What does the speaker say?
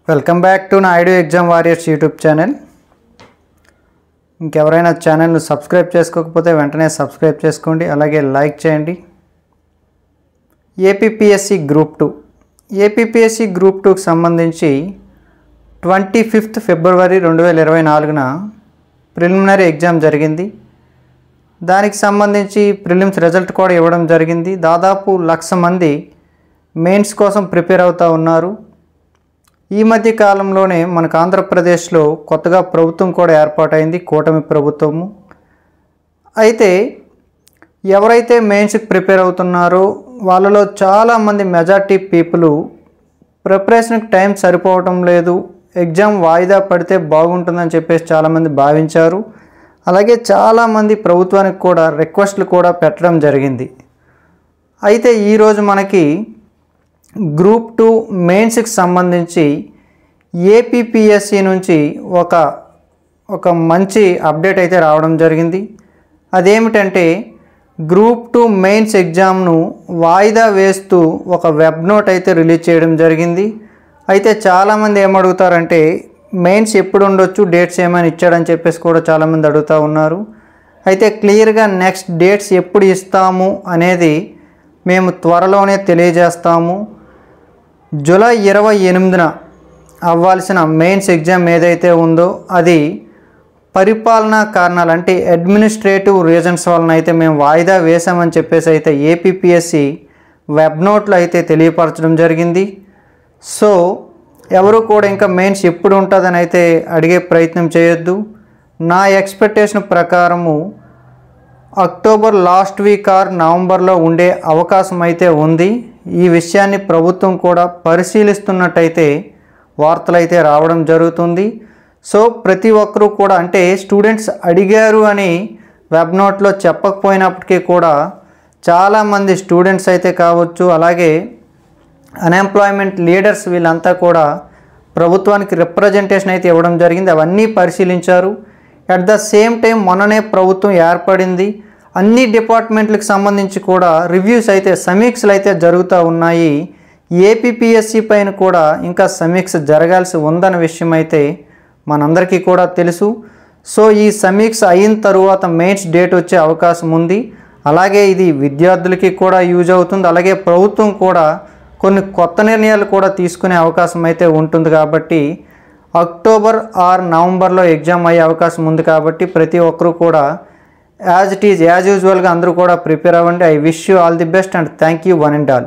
Welcome back to Naidu exam warriors YouTube channel. ఇంకెవరైనా ఛానల్ను subscribe చేసుకోకపోతే వెంటనే సబ్స్క్రైబ్ చేసుకోండి, అలాగే లైక్ చేయండి. ఏపీపీఎస్సీ గ్రూప్ 2 ఏపీపీఎస్సీ గ్రూప్ 2కి సంబంధించి 25 ఫిబ్రవరి 2024న ప్రిలిమినరీ ఎగ్జామ్ జరిగింది. దానికి సంబంధించి ప్రిలిమ్స్ రిజల్ట్ కూడా ఇవ్వడం జరిగింది. దాదాపు 1,00,000 మంది మెయిన్స్ కోసం ప్రిపేర్ అవుతూ ఉన్నారు. ఈ మధ్య కాలంలోనే మనకు ఆంధ్రప్రదేశ్లో కొత్తగా ప్రభుత్వం కూడా ఏర్పాటైంది, కూటమి ప్రభుత్వము. అయితే ఎవరైతే మెయిన్స్కి ప్రిపేర్ అవుతున్నారో వాళ్ళలో చాలామంది మెజార్టీ పీపుల్ ప్రిపరేషన్కి టైం సరిపోవటం లేదు, ఎగ్జామ్ వాయిదా పడితే బాగుంటుందని చెప్పేసి చాలామంది భావించారు. అలాగే చాలామంది ప్రభుత్వానికి కూడా రిక్వెస్ట్లు కూడా పెట్టడం జరిగింది. అయితే ఈరోజు మనకి గ్రూప్ 2 మెయిన్స్కి సంబంధించి ఏపీపీఎస్సీ నుంచి ఒక మంచి అప్డేట్ అయితే రావడం జరిగింది. అదేమిటంటే గ్రూప్ 2 మెయిన్స్ ఎగ్జామ్ను వాయిదా వేస్తూ ఒక వెబ్ నోట్ అయితే రిలీజ్ చేయడం జరిగింది. అయితే చాలామంది ఏమడుగుతారంటే మెయిన్స్ ఎప్పుడు ఉండొచ్చు, డేట్స్ ఏమైనా ఇచ్చాడని చెప్పేసి కూడా చాలామంది అడుగుతూ ఉన్నారు. అయితే క్లియర్గా నెక్స్ట్ డేట్స్ ఎప్పుడు ఇస్తాము అనేది మేము త్వరలోనే తెలియజేస్తాము. జూలై 28న అవ్వాల్సిన మెయిన్స్ ఎగ్జామ్ ఏదైతే ఉందో అది పరిపాలనా కారణాలు అంటే అడ్మినిస్ట్రేటివ్ రీజన్స్ వలన అయితే మేము వాయిదా వేసామని చెప్పేసి అయితే ఏపీపీఎస్సీ వెబ్ నోట్లో అయితే తెలియపరచడం జరిగింది. సో ఎవరు కూడా ఇంకా మెయిన్స్ ఎప్పుడు ఉంటుందని అయితే అడిగే ప్రయత్నం చేయొద్దు. నా ఎక్స్పెక్టేషన్ ప్రకారము అక్టోబర్ లాస్ట్ వీక్ ఆర్ నవంబర్లో ఉండే అవకాశం అయితే ఉంది. ఈ విషయాన్ని ప్రభుత్వం కూడా పరిశీలిస్తున్నట్టయితే వార్తలు అయితే రావడం జరుగుతుంది. సో ప్రతి ఒక్కరూ కూడా అంటే స్టూడెంట్స్ అడిగారు అని వెబ్ నోట్లో చెప్పకపోయినప్పటికీ కూడా చాలామంది స్టూడెంట్స్ అయితే కావచ్చు, అలాగే అన్ఎంప్లాయ్మెంట్ లీడర్స్ వీళ్ళంతా కూడా ప్రభుత్వానికి రిప్రజెంటేషన్ అయితే ఇవ్వడం జరిగింది. అవన్నీ పరిశీలించారు. అట్ ద సేమ్ టైం మొన్ననే ప్రభుత్వం ఏర్పడింది. అన్ని డిపార్ట్మెంట్లకు సంబంధించి కూడా రివ్యూస్ అయితే సమీక్షలు అయితే జరుగుతూ ఉన్నాయి. ఏపీపీఎస్సీ పైన కూడా ఇంకా సమీక్ష జరగాల్సి ఉందన్న విషయం అయితే మనందరికీ కూడా తెలుసు. సో ఈ సమీక్ష అయిన తరువాత మెయిన్స్ డేట్ వచ్చే అవకాశం ఉంది. అలాగే ఇది విద్యార్థులకి కూడా యూజ్ అవుతుంది. అలాగే ప్రభుత్వం కూడా కొన్ని కొత్త నిర్ణయాలు కూడా తీసుకునే అవకాశం అయితే ఉంటుంది. కాబట్టి అక్టోబర్ ఆర్ నవంబర్లో ఎగ్జామ్ అయ్యే అవకాశం ఉంది. కాబట్టి ప్రతి ఒక్కరూ కూడా యాజ్ యూజువల్గా అందరూ కూడా ప్రిపేర్ అవ్వండి. I wish you all the best and thank you one and all.